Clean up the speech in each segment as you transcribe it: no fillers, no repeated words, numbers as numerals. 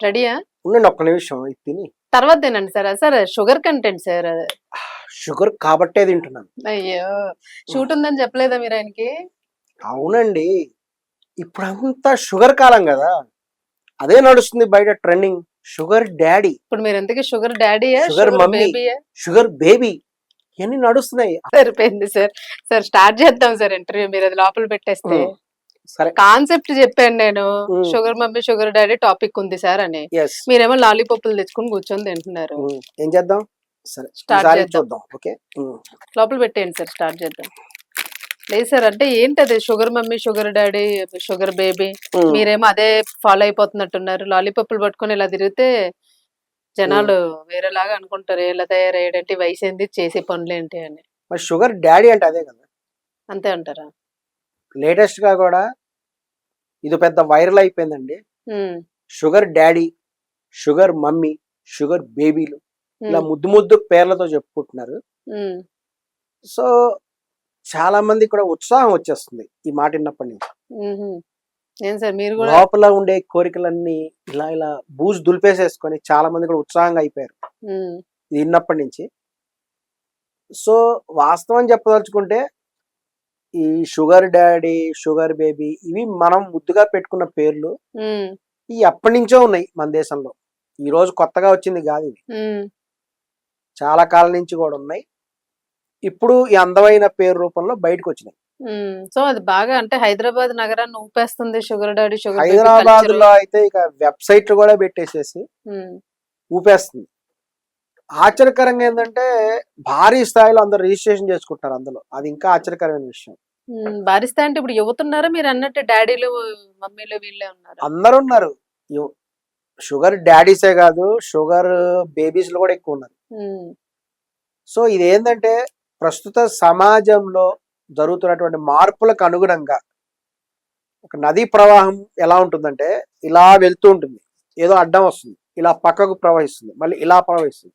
రెడీయా? ఉండండి ఒక్క నిమిషం ఇది తిని. తర్వాత తినండి sir. Sir sugar content sir. Sugar కాబట్టే తింటున్నాను. అయ్యో, షూట్ ఉందని చెప్పలేదా మీరు ఆయనకి? అవునండి, ఇప్పుడంతా షుగర్ కాలం కదా, అదే నడుస్తుంది బయట ట్రెండింగ్. Sugar daddy. ఇప్పుడు మీరు ఎంతకీ షుగర్ డాడీయా, షుగర్ మమ్మీ, బేబీయా? షుగర్ బేబీ ఇవన్నీ నడుస్తున్నాయి. సరిపోయింది సార్. సార్ స్టార్ట్ చేద్దాం సార్ ఇంటర్వ్యూ. మీరు అది లోపల పెట్టేస్తే. సరే, కాన్సెప్ట్ చెప్పాను నేను. Sugar mummy sugar daddy topic ఉంది సార్ అని. మీరేమో లాలీపాప్లు తెచ్చుకుని కూర్చొని తింటున్నారు. ఏం చేద్దాం? సరే స్టార్ట్ చేద్దాం. ఓకే, లోపల పెట్టేయండి సార్. స్టార్ట్ చేద్దాం. లేదు సార్, అంటే ఏంటది sugar mummy sugar daddy sugar baby, మీరేమో అదే ఫాలో అయిపోతున్నట్టున్నారు. లాలీపాప్లు పట్టుకొని ఇలా తిరిగితే జనాలు వేరేలాగా అనుకుంటారు. ఇలా తయారయ్యాడంటే వయసు ఏంటి, చేసే పనులు ఏంటి అని. మరి షుగర్ డాడీ అంటే అదే కదా, అంతే అంటారా? లేటెస్ట్ గా కూడా ఇది పెద్ద వైరల్ అయిపోయిందండి. Sugar daddy, sugar mummy, sugar బేబీలు ఇలా ముద్దు ముద్దు పేర్లతో చెప్పుకుంటున్నారు. సో చాలా మంది కూడా ఉత్సాహం వచ్చేస్తుంది ఈ మాట విన్నప్పటి నుంచి. ఏం సార్ మీరు కూడా లోపల ఉండే కోరికలన్నీ ఇలా ఇలా బూజు దులిపేసేసుకొని చాలా మంది కూడా ఉత్సాహంగా అయిపోయారు ఇది విన్నప్పటి నుంచి. సో వాస్తవం చెప్పదలుచుకుంటే ఈ షుగర్ డాడీ, షుగర్ బేబీ ఇవి మనం ముద్దుగా పెట్టుకున్న పేర్లు. ఈ ఎప్పటి నుంచో ఉన్నాయి మన దేశంలో, ఈ రోజు కొత్తగా వచ్చింది కాదు ఇది. చాలా కాలం నుంచి కూడా ఉన్నాయి. ఇప్పుడు ఈ అందమైన పేరు రూపంలో బయటకు వచ్చినాయి. సో అది బాగా అంటే హైదరాబాద్ నగరాన్ని ఊపేస్తుంది షుగర్ డాడీ షుగర్. హైదరాబాద్ లో అయితే ఇక వెబ్సైట్లు కూడా పెట్టేసేసి ఊపేస్తుంది. ఆశ్చర్యకరంగా ఏంటంటే భారీ స్థాయిలో అందరు రిజిస్ట్రేషన్ చేసుకుంటారు అందులో. అది ఇంకా ఆశ్చర్యకరమైన విషయం. భారీ స్థాయి అంటే ఇప్పుడు యువతున్నారా మీరు అన్నట్టు డాడీలు మమ్మీలు వీళ్ళే ఉన్నారు? అందరు ఉన్నారు. షుగర్ డాడీసే కాదు, షుగర్ బేబీస్ లో కూడా ఎక్కువ ఉన్నారు. సో ఇది ఏంటంటే ప్రస్తుత సమాజంలో జరుగుతున్నటువంటి మార్పులకు అనుగుణంగా ఒక నదీ ప్రవాహం ఎలా ఉంటుందంటే ఇలా వెళ్తూ ఉంటుంది, ఏదో అడ్డం వస్తుంది, ఇలా పక్కకు ప్రవహిస్తుంది, మళ్ళీ ఇలా ప్రవహిస్తుంది.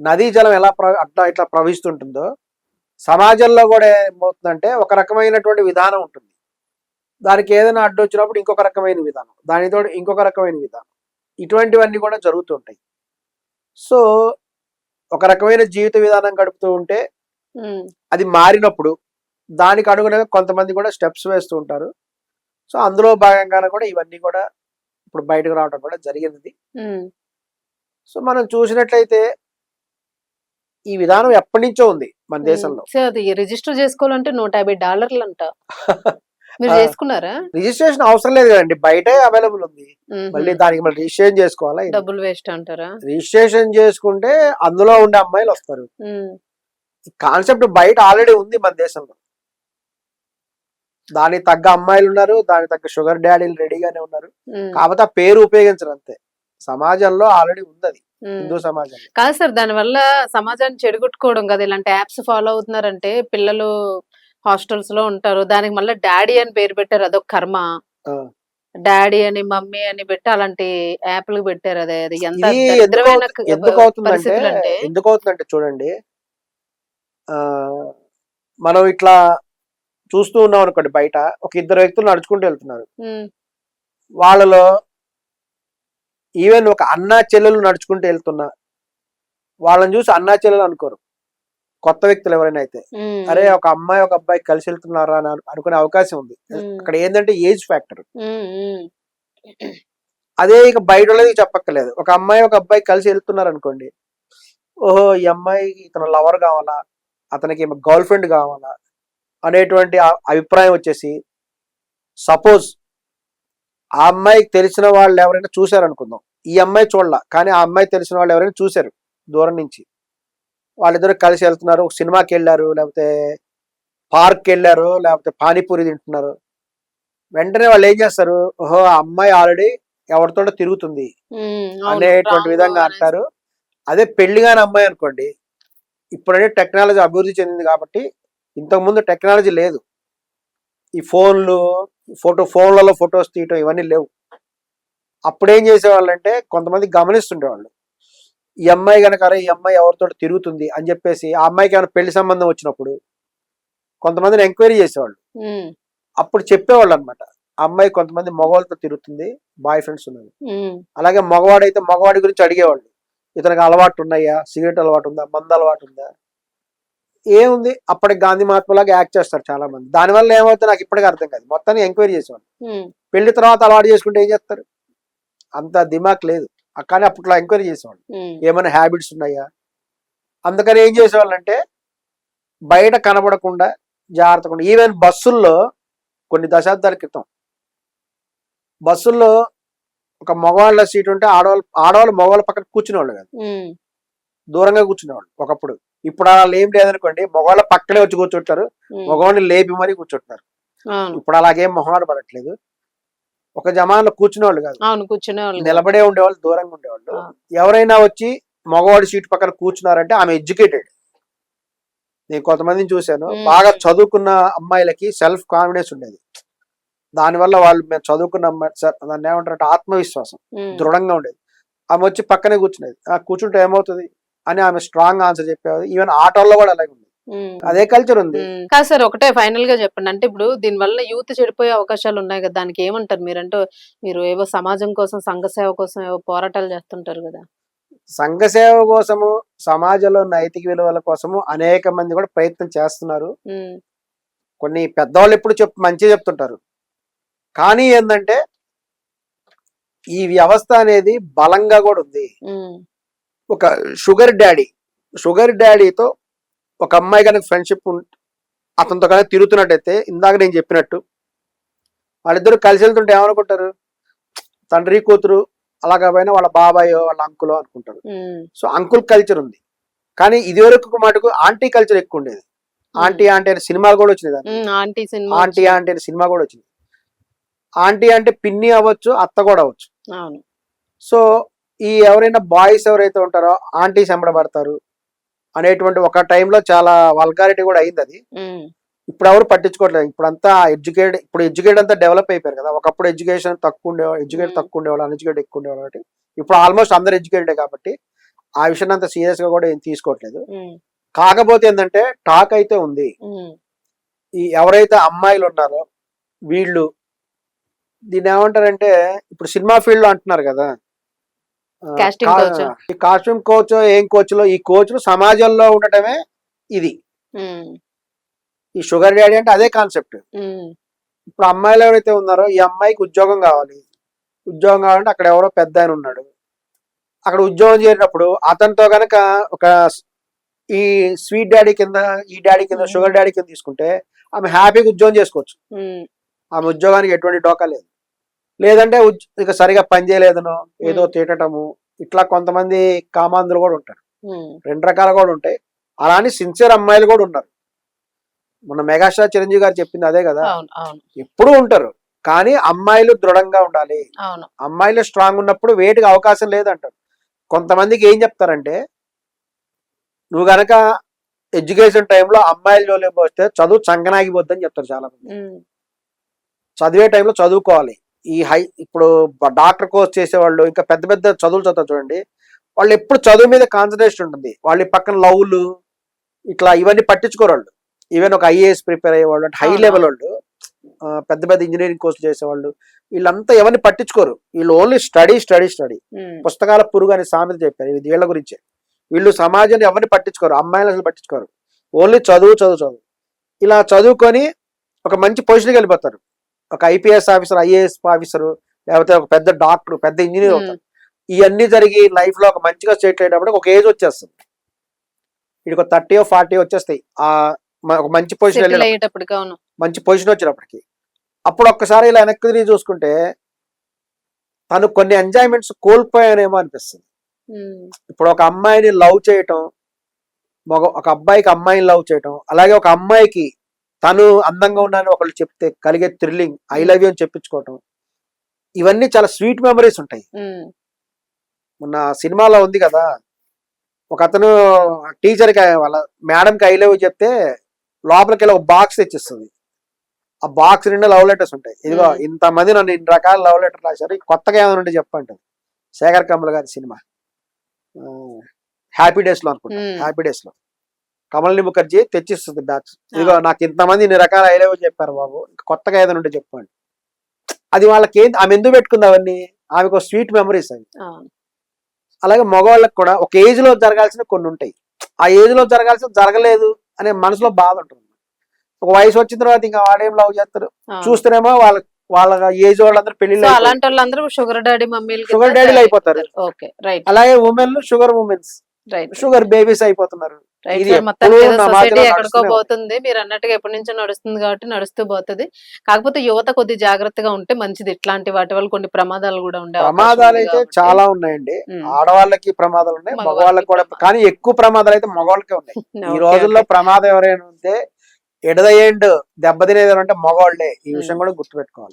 నదీ జలం ఎలా అడ్డం ఇట్లా ప్రవహిస్తుంటుందో సమాజంలో కూడా ఏమవుతుందంటే ఒక రకమైనటువంటి విధానం ఉంటుంది. దానికి ఏదైనా అడ్డు వచ్చినప్పుడు ఇంకొక రకమైన విధానం, దానితో ఇంకొక రకమైన విధానం, ఇటువంటివన్నీ కూడా జరుగుతుంటాయి. సో ఒక రకమైన జీవిత విధానం గడుపుతూ ఉంటే అది మారినప్పుడు దానికి అనుగుణంగా కొంతమంది కూడా స్టెప్స్ వేస్తూ ఉంటారు. సో అందులో భాగంగానే కూడా ఇవన్నీ కూడా ఇప్పుడు బయటకు రావడం కూడా జరిగినది. సో మనం చూసినట్లయితే ఈ విధానం ఎప్పటి నుంచో ఉంది మన దేశంలో. అది రిజిస్టర్ చేసుకోవాలంటే $150 అంట. మీరు చేసుకున్నారా? రిజిస్ట్రేషన్ అవసరం లేదు కదండి, బయటే అవైలబుల్ ఉంది. మళ్ళీ దానికి మళ్ళీ రిజిస్ట్రేషన్ చేసుకోవాలా? డబ్బులు వేస్ట్ అంటారా? రిజిస్ట్రేషన్ చేసుకుంటే అందులో ఉండే అమ్మాయిలు వస్తారు. కాన్సెప్ట్ బయట ఆల్రెడీ ఉంది మన దేశంలో. దానికి తగ్గ అమ్మాయిలు ఉన్నారు, దానికి తగ్గ షుగర్ డాడీలు రెడీగానే ఉన్నారు. కాకపోతే ఆ పేరు ఉపయోగించరు అంతే. సమాజంలో ఆల్రెడీ ఉంది అది, హిందూ సమాజం కాదు సార్. దాని వల్ల సమాజాన్ని చెడగొట్టుకోవడం కదా ఇలాంటి యాప్స్ ఫాలో అవుతున్నారంటే. పిల్లలు హాస్టల్స్ లో ఉంటారు, దానికి మళ్ళీ డాడీ అని పేరు పెట్టారు, అదొక కర్మ. డాడీ అని మమ్మీ అని పెట్టి అలాంటి యాప్లు పెట్టారు. అదే అది ఎంత ఎందుకు అవుతుందంటే చూడండి, మనం ఇట్లా చూస్తూ ఉన్నాం అనుకోండి, బయట ఒక ఇద్దరు వ్యక్తులు నడుచుకుంటూ వెళ్తున్నారు. వాళ్ళలో ఈవెన్ ఒక అన్నా చెల్లెలు నడుచుకుంటూ వెళ్తున్నా వాళ్ళని చూసి అన్నా చెల్లెలు అనుకోరు. కొత్త వ్యక్తులు ఎవరైనా అయితే అరే ఒక అమ్మాయి ఒక అబ్బాయి కలిసి వెళ్తున్నారా అని అనుకునే అవకాశం ఉంది. అక్కడ ఏంటంటే ఏజ్ ఫ్యాక్టర్. అదే ఇక బయట వాళ్ళది చెప్పక్కర్లేదు. ఒక అమ్మాయి ఒక అబ్బాయి కలిసి వెళ్తున్నారు అనుకోండి, ఓహో ఈ అమ్మాయికి ఇతను లవర్ కావాలా, అతనికి గర్ల్ ఫ్రెండ్ కావాలా అనేటువంటి అభిప్రాయం వచ్చేసి, సపోజ్ ఆ అమ్మాయికి తెలిసిన వాళ్ళు ఎవరైనా చూశారు అనుకుందాం, ఈ అమ్మాయి చూడాల కానీ ఆ అమ్మాయి తెలిసిన వాళ్ళు ఎవరైనా చూశారు దూరం నుంచి, వాళ్ళిద్దరు కలిసి వెళ్తున్నారు, సినిమాకి వెళ్ళారు, లేకపోతే పార్క్ వెళ్ళారు, లేకపోతే పానీపూరి తింటున్నారు. వెంటనే వాళ్ళు ఏం చేస్తారు, ఓహో ఆ అమ్మాయి ఆల్రెడీ ఎవరితో తిరుగుతుంది అనేటువంటి విధంగా అంటారు. అదే పెళ్లిగాని అమ్మాయి అనుకోండి, ఇప్పుడంటే టెక్నాలజీ అభివృద్ధి చెందింది కాబట్టి, ఇంతకుముందు టెక్నాలజీ లేదు. ఈ ఫోన్లు ఫోన్లలో ఫొటోస్ తీయటం ఇవన్నీ లేవు. అప్పుడు ఏం చేసేవాళ్ళు అంటే కొంతమంది గమనిస్తుండేవాళ్ళు, ఈ అమ్మాయి కనుక అరే ఈ అమ్మాయి ఎవరితో తిరుగుతుంది అని చెప్పేసి ఆ అమ్మాయికి ఏమైనా పెళ్లి సంబంధం వచ్చినప్పుడు కొంతమందిని ఎంక్వైరీ చేసేవాళ్ళు. అప్పుడు చెప్పేవాళ్ళు అనమాట. అమ్మాయి కొంతమంది మగవాళ్ళతో తిరుగుతుంది, బాయ్ ఫ్రెండ్స్ ఉన్నారు. అలాగే మగవాడైతే మగవాడి గురించి అడిగేవాళ్ళు, ఇతనికి అలవాటు ఉన్నాయా, సిగరెట్ అలవాటు ఉందా, మందు అలవాటు ఉందా. ఏముంది, అప్పటికి గాంధీ మహాత్ములాగా యాక్ట్ చేస్తారు చాలా మంది. దానివల్ల ఏమవుతుంది నాకు ఇప్పటికీ అర్థం కాదు. మొత్తాన్ని ఎంక్వైరీ చేసేవాళ్ళు. పెళ్లి తర్వాత అలవాటు చేసుకుంటే ఏం చేస్తారు, అంత దిమాక్ లేదు. కానీ అప్పట్లో ఎంక్వైరీ చేసేవాళ్ళు ఏమైనా హ్యాబిట్స్ ఉన్నాయా. అందుకని ఏం చేసేవాళ్ళు అంటే బయట కనబడకుండా జాగ్రత్తగా. ఈవెన్ బస్సుల్లో కొన్ని దశాబ్దాల క్రితం బస్సుల్లో ఒక మగవాళ్ళ సీట్ ఉంటే ఆడవాళ్ళు మగవాళ్ళ పక్కన కూర్చునేవాళ్ళు కాదు, దూరంగా కూర్చునేవాళ్ళు ఒకప్పుడు. ఇప్పుడు అలా ఏం లేదనుకోండి, మగవాళ్ళ పక్కనే వచ్చి కూర్చుంటారు, మగవాళ్ళని లేపి మరీ కూర్చుంటారు. ఇప్పుడు అలాగేం మొహమాట పడట్లేదు. ఒక జమాన్లో కూర్చునేవాళ్ళు కాదు, నిలబడే ఉండేవాళ్ళు, దూరంగా ఉండేవాళ్ళు. ఎవరైనా వచ్చి మగవాడి సీట్ పక్కన కూర్చున్నారంటే ఆమె ఎడ్యుకేటెడ్. నేను కొంతమందిని చూశాను, బాగా చదువుకున్న అమ్మాయిలకి సెల్ఫ్ కాన్ఫిడెన్స్ ఉండేది. దానివల్ల వాళ్ళు మేము చదువుకున్న అమ్మాయి దాన్ని ఏమంటారంటే ఆత్మవిశ్వాసం దృఢంగా ఉండేది. ఆమె వచ్చి పక్కనే కూర్చునేది. కూర్చుంటే ఏమవుతుంది అని ఆమె స్ట్రాంగ్ ఆన్సర్ చెప్పేది. ఈవెన్ ఆటోల్లో కూడా అలాగే ఉంది, అదే కల్చర్ ఉంది. కాదు సార్, ఒకటే ఫైనల్ గా చెప్పండి. అంటే ఇప్పుడు దీని వల్ల యూత్ చెడిపోయే అవకాశాలు ఉన్నాయి కదా, దానికి ఏమంటారు మీరంటే? మీరు ఏవో సమాజం కోసం, సంఘ సేవ కోసం ఏవో పోరాటాలు చేస్తుంటారు కదా. సంఘ సేవ కోసము, సమాజంలో నైతిక విలువల కోసము అనేక మంది కూడా ప్రయత్నం చేస్తున్నారు. కొన్ని పెద్దవాళ్ళు ఎప్పుడు మంచి చెప్తుంటారు. కానీ ఏంటంటే ఈ వ్యవస్థ అనేది బలంగా కూడా ఉంది. ఒక షుగర్ డాడీతో ఒక అమ్మాయి కనుక ఫ్రెండ్షిప్ అతనితో కనుక తిరుగుతున్నట్టయితే, ఇందాక నేను చెప్పినట్టు వాళ్ళిద్దరు కలిసి వెళ్తుంటే ఏమనుకుంటారు, తండ్రి కూతురు అలాగా పోయినా వాళ్ళ బాబాయ్ వాళ్ళ అంకులో అనుకుంటారు. సో అంకుల్ కల్చర్ ఉంది. కానీ ఇది వరకు మటుకు ఆంటీ కల్చర్ ఎక్కువ ఉండేది. ఆంటీ అనే సినిమాలు కూడా వచ్చినాయి. ఆంటీ అనే సినిమా కూడా వచ్చింది. ఆంటీ అంటే పిన్ని అవ్వచ్చు, అత్త కూడా అవ్వచ్చు. సో ఈ ఎవరైనా బాయ్స్ ఎవరైతే ఉంటారో ఆంటీ సంబడపడతారు అనేటువంటి ఒక టైంలో చాలా వల్గారిటీ కూడా అయింది అది. ఇప్పుడు ఎవరు పట్టించుకోవట్లేదు. ఇప్పుడు అంతా ఎడ్యుకేట్ అంతా డెవలప్ అయిపోయారు కదా. ఒకప్పుడు ఎడ్యుకేషన్ తక్కువ ఉండేవాళ్ళు, అన్ఎడ్యుకేట్ ఎక్కువ ఉండేవాళ్ళు. కాబట్టి ఇప్పుడు ఆల్మోస్ట్ అందరు ఎడ్యుకేటెడ్ కాబట్టి ఆ విషయాన్ని అంత సీరియస్ గా కూడా ఏం తీసుకోవట్లేదు. కాకపోతే ఏంటంటే టాక్ అయితే ఉంది. ఈ ఎవరైతే అమ్మాయిలు ఉన్నారో వీళ్ళు దీన్ని ఏమంటారంటే, ఇప్పుడు సినిమా ఫీల్డ్ లో అంటున్నారు కదా, ఈ కాస్ట్యూమ్ కోచ్ ఏం కోచ్లో, ఈ కోచ్లు సమాజంలో ఉండటమే ఇది. ఈ షుగర్ డాడీ అంటే అదే కాన్సెప్ట్. ఇప్పుడు అమ్మాయిలు ఎవరైతే ఉన్నారో, ఈ అమ్మాయికి ఉద్యోగం కావాలంటే అక్కడ ఎవరో పెద్ద ఆయన ఉన్నాడు, అక్కడ ఉద్యోగం చేరినప్పుడు అతనితో గనక ఒక ఈ స్వీట్ డాడీ కింద, ఈ డాడీ కింద, షుగర్ డాడీ కింద తీసుకుంటే ఆమె హ్యాపీగా ఉద్యోగం చేసుకోవచ్చు. ఆమె ఉద్యోగానికి ఎటువంటి డోకా లేదు. లేదంటే ఇక సరిగా పని చేయలేదనో ఏదో తిట్టటము, ఇట్లా కొంతమంది కామాంధులు కూడా ఉంటారు. రెండు రకాలు కూడా ఉంటాయి. అలానే సిన్సియర్ అమ్మాయిలు కూడా ఉన్నారు. మొన్న మెగాస్టార్ చిరంజీవి గారు చెప్పింది అదే కదా, ఎప్పుడూ ఉంటారు. కానీ అమ్మాయిలు దృఢంగా ఉండాలి. అమ్మాయిలు స్ట్రాంగ్ ఉన్నప్పుడు వేటికి అవకాశం లేదంటారు. కొంతమందికి ఏం చెప్తారంటే, నువ్వు గనక ఎడ్యుకేషన్ టైంలో అమ్మాయిల జోలికి వస్తే చదువు చంకనాగిపోద్దని చెప్తారు చాలా మంది. చదివే టైంలో చదువుకోవాలి. ఇప్పుడు డాక్టర్ కోర్స్ చేసేవాళ్ళు, ఇంకా పెద్ద పెద్ద చదువులు చదువుతారు చూడండి, వాళ్ళు ఎప్పుడు చదువు మీద కాన్సన్ట్రేషన్ ఉంటుంది. వాళ్ళ పక్కన లవ్లు ఇట్లా ఇవన్నీ పట్టించుకోరు వాళ్ళు. ఈవెన్ ఒక ఐఏఎస్ ప్రిపేర్ అయ్యేవాళ్ళు, అంటే హై లెవెల్ వాళ్ళు, పెద్ద పెద్ద ఇంజనీరింగ్ కోర్సులు చేసేవాళ్ళు, వీళ్ళంతా ఎవరిని పట్టించుకోరు. వీళ్ళు ఓన్లీ స్టడీ. పుస్తకాల పురుగు అని సామెత చెప్పారు. ఇది వీళ్ళ గురించే. వీళ్ళు సమాజాన్ని ఎవరిని పట్టించుకోరు, అమ్మాయిలు అసలు పట్టించుకోరు. ఓన్లీ చదువు. ఇలా చదువుకొని ఒక మంచి పొజిషన్కి వెళ్ళిపోతారు. ఒక ఐపీఎస్ ఆఫీసర్, ఐఏఎస్ ఆఫీసరు, లేకపోతే ఒక పెద్ద డాక్టర్, పెద్ద ఇంజనీర్ అవుతారు. ఇవన్నీ జరిగి లైఫ్ లో ఒక మంచిగా సెటిల్ అయ్యేటప్పుడు ఒక ఏజ్ వచ్చేస్తుంది. వీడికి 30 or 40 వచ్చేస్తాయి. ఒక మంచి పొజిషన్ వచ్చినప్పటికి. అప్పుడు ఒక్కసారి ఇలా వెనక్కి తిరిగి చూసుకుంటే తను కొన్ని ఎంజాయ్మెంట్స్ కోల్పోయానేమో అనిపిస్తుంది. ఇప్పుడు ఒక అమ్మాయిని లవ్ చేయటం, ఒక అబ్బాయికి అమ్మాయిని లవ్ చేయటం, అలాగే ఒక అమ్మాయికి తను అందంగా ఉన్నానని ఒకళ్ళు చెప్తే కలిగే థ్రిల్లింగ్, ఐ లవ్ యూ అని చెప్పించుకోవటం, ఇవన్నీ చాలా స్వీట్ మెమరీస్ ఉంటాయి. మొన్న సినిమాలో ఉంది కదా, ఒక అతను టీచర్కి వాళ్ళ మేడంకి ఐ లవ్ యూ చెప్తే లోపలికి వెళ్ళి ఒక బాక్స్ తెచ్చిస్తుంది. ఆ బాక్స్ నిండా లవ్ లెటర్స్ ఉంటాయి. ఇదిగో ఇంతమంది నన్ను ఇన్ని రకాల లవ్ లెటర్ రాశారు, కొత్తగా ఏమైనా ఉంటే చెప్పంటారు. శేఖర్ కమల్ గారి సినిమా హ్యాపీ డేస్ లో అనుకుంటా, హ్యాపీ డేస్ లో కమలిని ముఖర్జీ తెచ్చిస్తుంది బ్యాచ్. ఇదిగో నాకు ఇంతమంది ఇన్ని రకాల ఐలవ్ చెప్పారు బాబు, ఇంకా కొత్తగా ఏదైనా ఉంటే చెప్పండి. అది వాళ్ళకి ఏంటి, ఆమె ఎందుకు పెట్టుకుంది అవన్నీ, ఆమెకు స్వీట్ మెమరీస్ అవి. అలాగే మగవాళ్ళకి కూడా ఒక ఏజ్ లో జరగాల్సిన కొన్ని ఉంటాయి, ఆ ఏజ్ లో జరగాల్సిన జరగలేదు అనే మనసులో బాధ ఉంటుంది. ఒక వయసు వచ్చిన తర్వాత ఇంకా వాడేం లవ్ చేస్తారు, చూస్తేనేమో వాళ్ళ ఏజ్ వాళ్ళందరూ పెళ్లి, అలాంటి వాళ్ళందరూ షుగర్ డాడీ మమ్మీలు షుగర్ డాడీలు అయిపోతారు. Okay right. అలాగే women sugar womens, right, sugar babies అయిపోతున్నారు. రైట్ ఇది సార్. మొత్తానికి ఎప్పుడూ ఏదో నా సొసైటీ మాటలో ఎక్కడికో నడుస్తూనే ఉంది. పోతుంది, మీరు అన్నట్టుగా ఎప్పటి నుంచో నడుస్తుంది కాబట్టి నడుస్తూ పోతుంది. కాకపోతే యువత కొద్ది జాగ్రత్తగా ఉంటే మంచిది. ఇట్లాంటి వాటి వల్ల కొన్ని ప్రమాదాలు కూడా ఉండే అవకాశం ప్రమాదాలు ఉంది అయితే కాబట్టి. చాలా ఉన్నాయండి. ఉమ్. ఆడవాళ్ళకి ప్రమాదాలు ఉన్నాయి, మగవాళ్ళకి మగవాళ్ళకి కూడా, ప్రమాదాలు. కానీ ఎక్కువ ప్రమాదాలు అయితే మగవాళ్ళకే ఉన్నాయి. ఈ ఓకే, రోజుల్లో ఓకే. ప్రమాదం ఎవరైనా ఉంటే ఎట్ ద ఎండ్ దెబ్బతినేది అంటే మగవాళ్లే. ఈ విషయం కూడా గుర్తుపెట్టుకోవాలి.